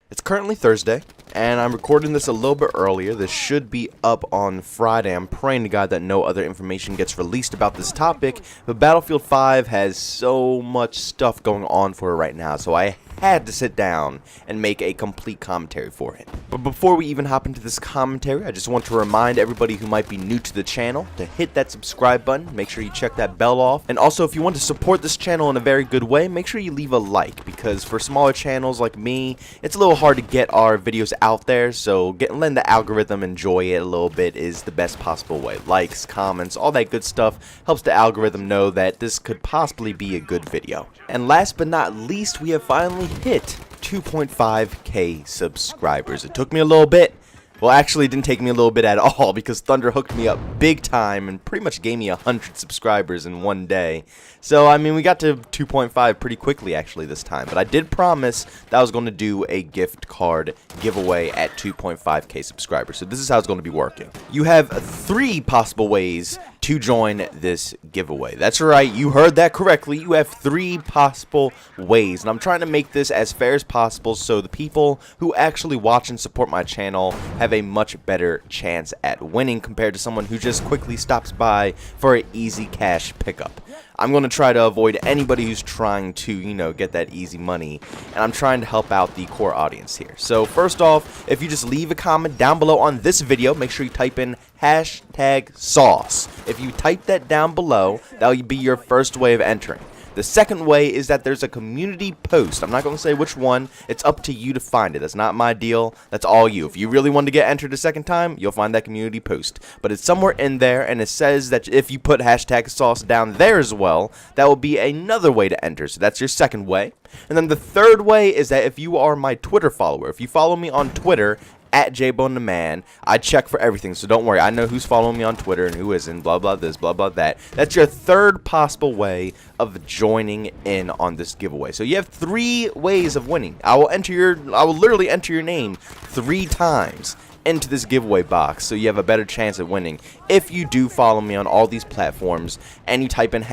It's currently Thursday, and I'm recording this a little bit earlier. This should be up on Friday. I'm praying to God that no other information gets released about this topic, but Battlefield 5 has so much stuff going on for it right now, so I had to sit down and make a complete commentary for it. But before we even hop into this commentary, I just want to remind everybody who might be new to the channel to hit that subscribe button. Make sure you check that bell off. And also, if you want to support this channel in a very good way, make sure you leave a like, because for smaller channels like me, it's a little hard to get our videos out there, so letting the algorithm enjoy it a little bit is the best possible way. Likes, comments, all that good stuff helps the algorithm know that this could possibly be a good video. And last but not least, we have finally hit 2.5k subscribers. It took me a little bit. Well, actually, it didn't take me a little bit at all, because Thunder hooked me up big time and pretty much gave me 100 subscribers in one day. So, I mean, we got to 2.5 pretty quickly, actually, this time. But I did promise that I was going to do a gift card giveaway at 2.5k subscribers. So this is how it's going to be working. You have 3 possible ways to join this giveaway. That's right, you heard that correctly. You have 3 possible ways, and I'm trying to make this as fair as possible so the people who actually watch and support my channel have a much better chance at winning compared to someone who just quickly stops by for an easy cash pickup. I'm going to try to avoid anybody who's trying to, you know, get that easy money, and I'm trying to help out the core audience here. So first off, if you just leave a comment down below on this video, make sure you type in #sauce. If you type that down below, that'll be your first way of entering. The second way is that there's a community post. I'm not going to say which one. It's up to you to find it. That's not my deal. That's all you. If you really want to get entered a second time, you'll find that community post. But it's somewhere in there, and it says that if you put #sauce down there as well, that will be another way to enter. So that's your second way. And then the third way is that if you are my Twitter follower, if you follow me on Twitter, at JBoneTheMan, I check for everything, so don't worry. I know who's following me on Twitter and who isn't, blah blah this, blah blah that. That's your third possible way of joining in on this giveaway. So you have 3 ways of winning. I will literally enter your name 3 times into this giveaway box, so you have a better chance at winning if you do follow me on all these platforms and you type in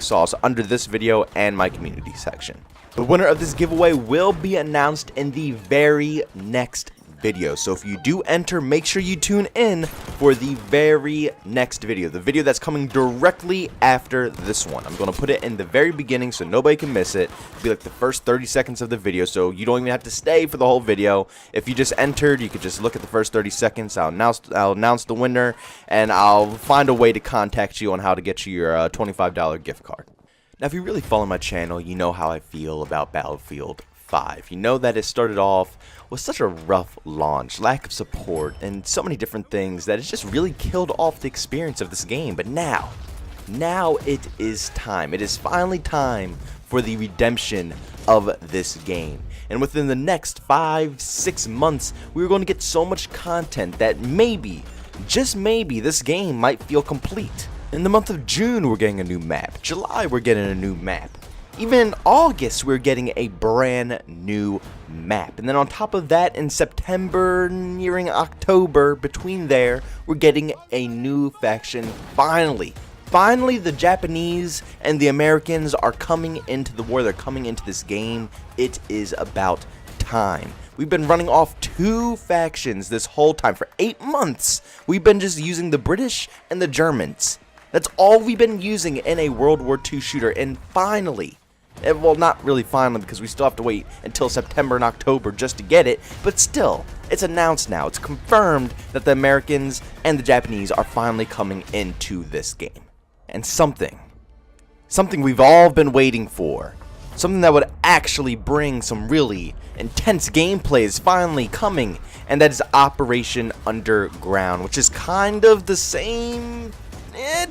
#sauce under this video and my community section. The winner of this giveaway will be announced in the very next video. So if you do enter, make sure you tune in for the very next video, the video that's coming directly after this one. I'm going to put it in the very beginning so nobody can miss it. It'll be like the first 30 seconds of the video, so you don't even have to stay for the whole video. If you just entered, you could just look at the first 30 seconds. I'll announce the winner, and I'll find a way to contact you on how to get you your $25 gift card. Now, if you really follow my channel, you know how I feel about Battlefield 5. You know that it started off with such a rough launch, lack of support, and so many different things that it's just really killed off the experience of this game. But now it is time. It is finally time for the redemption of this game. And within the next 5-6 months, we're going to get so much content that maybe, just maybe, this game might feel complete. In the month of June, we're getting a new map. July, we're getting a new map. Even in August, we're getting a brand new map. And then on top of that, in September, nearing October, between there, we're getting a new faction. Finally, the Japanese and the Americans are coming into the war. They're coming into this game. It is about time. We've been running off 2 factions this whole time. For 8 months, we've been just using the British and the Germans. That's all we've been using in a World War II shooter. And finally, well, not really finally, because we still have to wait until September and October just to get it, but still, it's announced now. It's confirmed that the Americans and the Japanese are finally coming into this game. And something we've all been waiting for, something that would actually bring some really intense gameplay is finally coming, and that is Operation Underground, which is kind of the same,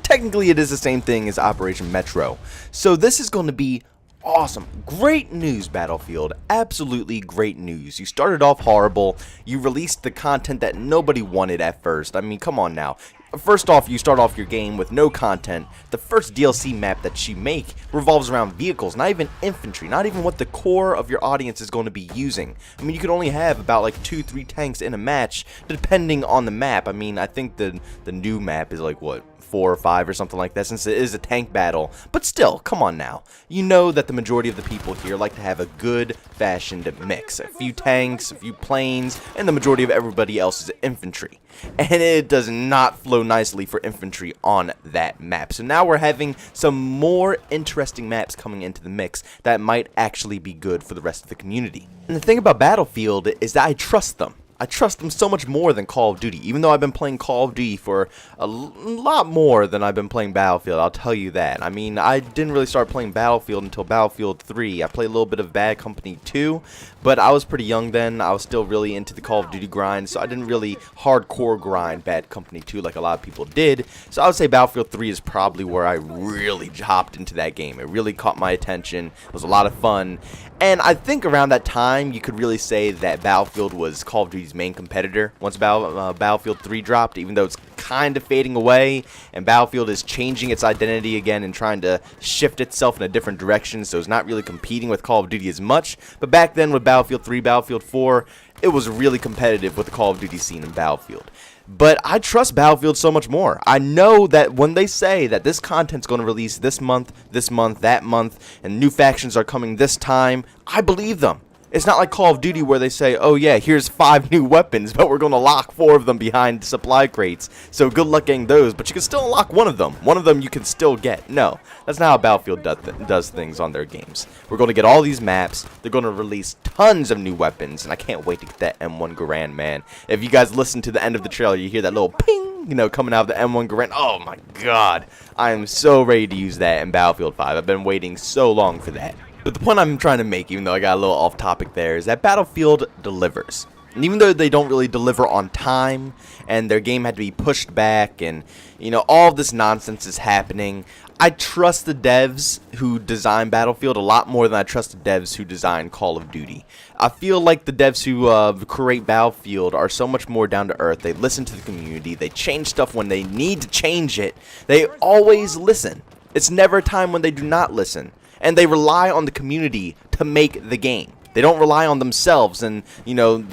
technically it is the same thing as Operation Metro. So this is going to be awesome. Great news, Battlefield. Absolutely great news. You started off horrible. You released the content that nobody wanted at first. I mean, come on now. First off, you start off your game with no content. The first DLC map that you make revolves around vehicles, not even infantry, not even what the core of your audience is going to be using. I mean, you can only have about like 2-3 tanks in a match, depending on the map. I mean, I think the new map is like, what, 4 or 5 or something like that, since it is a tank battle. But still, come on now. You know that the majority of the people here like to have a good-fashioned mix. A few tanks, a few planes, and the majority of everybody else is infantry. And it does not flow nicely for infantry on that map. So now we're having some more interesting maps coming into the mix that might actually be good for the rest of the community. And the thing about Battlefield is that I trust them. I trust them so much more than Call of Duty, even though I've been playing Call of Duty for a lot more than I've been playing Battlefield, I'll tell you that. I mean, I didn't really start playing Battlefield until Battlefield 3. I played a little bit of Bad Company 2, but I was pretty young then. I was still really into the Call of Duty grind, so I didn't really hardcore grind Bad Company 2 like a lot of people did. So I would say Battlefield 3 is probably where I really hopped into that game. It really caught my attention. It was a lot of fun. And I think around that time, you could really say that Battlefield was Call of Duty's main competitor once Battlefield 3 dropped, even though it's kind of fading away, and Battlefield is changing its identity again and trying to shift itself in a different direction, so it's not really competing with Call of Duty as much. But back then with Battlefield 3, Battlefield 4, it was really competitive with the Call of Duty scene in Battlefield. But I trust Battlefield so much more. I know that when they say that this content's going to release this month, that month, and new factions are coming this time, I believe them. It's not like Call of Duty where they say, oh yeah, here's 5 new weapons, but we're going to lock 4 of them behind supply crates. So good luck getting those, but you can still unlock one of them. One of them you can still get. No, that's not how Battlefield does things on their games. We're going to get all these maps. They're going to release tons of new weapons, and I can't wait to get that M1 Garand, man. If you guys listen to the end of the trailer, you hear that little ping, you know, coming out of the M1 Garand. Oh my god, I am so ready to use that in Battlefield 5. I've been waiting so long for that. But the point I'm trying to make, even though I got a little off topic there, is that Battlefield delivers. And even though they don't really deliver on time, and their game had to be pushed back, and, you know, all this nonsense is happening, I trust the devs who design Battlefield a lot more than I trust the devs who design Call of Duty. I feel like the devs who create Battlefield are so much more down to earth. They listen to the community. They change stuff when they need to change it. They always listen. It's never a time when they do not listen. And they rely on the community to make the game. They don't rely on themselves, and you know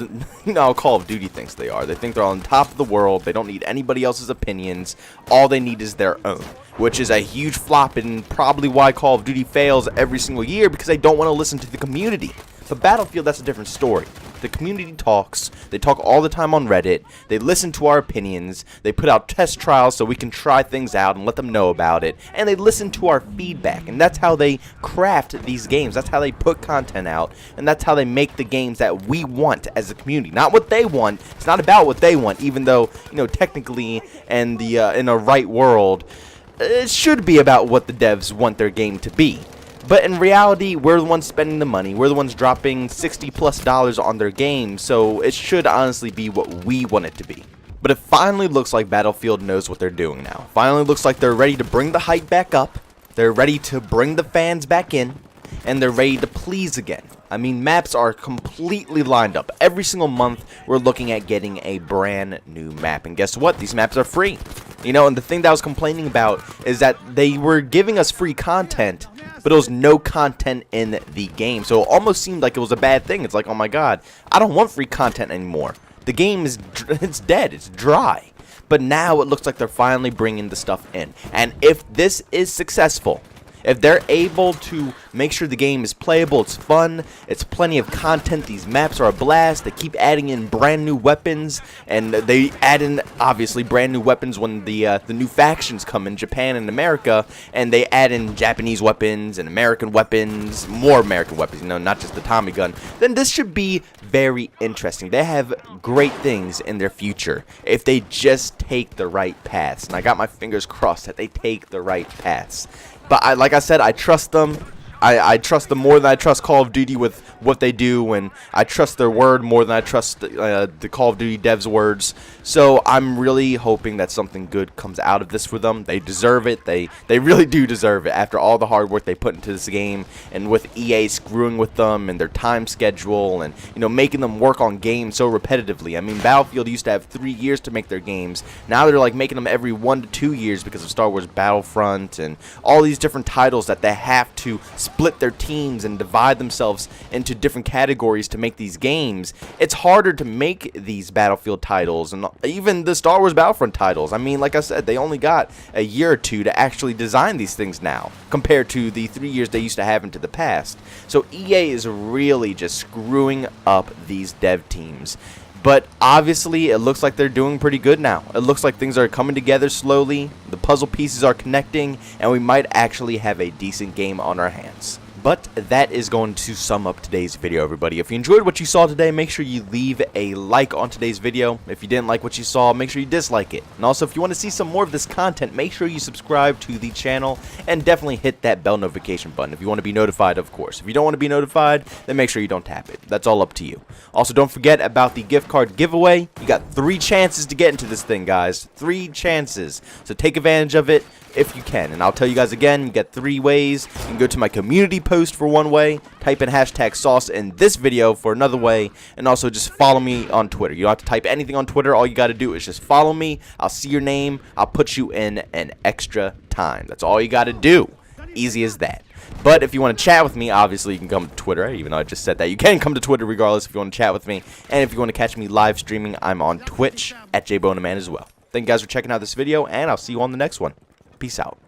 how Call of Duty thinks they are. They think they're on top of the world. They don't need anybody else's opinions. All they need is their own, which is a huge flop and probably why Call of Duty fails every single year, because they don't want to listen to the community. But Battlefield, that's a different story. The community talks. They talk all the time on Reddit. They listen to our opinions. They put out test trials so we can try things out and let them know about it. And they listen to our feedback. And that's how they craft these games. That's how they put content out. And that's how they make the games that we want as a community. Not what they want. It's not about what they want, even though, you know, technically and in a right world, it should be about what the devs want their game to be. But in reality, we're the ones spending the money. We're the ones dropping $60+ on their game, so it should honestly be what we want it to be. But it finally looks like Battlefield knows what they're doing now. Finally looks like they're ready to bring the hype back up. They're ready to bring the fans back in. And they're ready to please again. I mean, maps are completely lined up. Every single month, we're looking at getting a brand new map. And guess what? These maps are free. You know, and the thing that I was complaining about is that they were giving us free content, but there was no content in the game. So it almost seemed like it was a bad thing. It's like, oh my god, I don't want free content anymore. The game is it's dead. It's dry. But now it looks like they're finally bringing the stuff in. And if this is successful, if they're able to make sure the game is playable, it's fun, it's plenty of content, these maps are a blast, they keep adding in brand new weapons, and they add in, obviously, brand new weapons when the new factions come in Japan and America, and they add in Japanese weapons and American weapons, more American weapons, you know, not just the Tommy gun, then this should be very interesting. They have great things in their future if they just take the right paths, and I got my fingers crossed that they take the right paths. But like I said, I trust them. I trust them more than I trust Call of Duty with what they do, and I trust their word more than I trust the Call of Duty devs' words. So I'm really hoping that something good comes out of this for them. They deserve it. They really do deserve it after all the hard work they put into this game, and with EA screwing with them and their time schedule, and you know, making them work on games so repetitively. I mean, Battlefield used to have 3 years to make their games. Now they're like making them every 1 to 2 years because of Star Wars Battlefront and all these different titles that they have to spend split their teams and divide themselves into different categories to make these games, it's harder to make these Battlefield titles and even the Star Wars Battlefront titles. I mean, like I said, they only got a year or two to actually design these things now compared to the 3 years they used to have into the past. So EA is really just screwing up these dev teams. But obviously, it looks like they're doing pretty good now. It looks like things are coming together slowly, the puzzle pieces are connecting, and we might actually have a decent game on our hands. But that is going to sum up today's video, everybody. If you enjoyed what you saw today, make sure you leave a like on today's video. If you didn't like what you saw, make sure you dislike it. And also, if you want to see some more of this content, make sure you subscribe to the channel and definitely hit that bell notification button if you want to be notified, of course. If you don't want to be notified, then make sure you don't tap it. That's all up to you. Also, don't forget about the gift card giveaway. You got 3 chances to get into this thing, guys. 3 chances. So take advantage of it if you can. And I'll tell you guys again, you get 3 ways. You can go to my community post for one way, type in hashtag sauce in this video for another way, and also just follow me on Twitter. You don't have to type anything on Twitter. All you got to do is just follow me. I'll see your name. I'll put you in an extra time. That's all you got to do. Easy as that. But if you want to chat with me, obviously you can come to Twitter, even though I just said that. You can come to Twitter regardless if you want to chat with me. And if you want to catch me live streaming, I'm on Twitch at JBonaman as well. Thank you guys for checking out this video, and I'll see you on the next one. Peace out.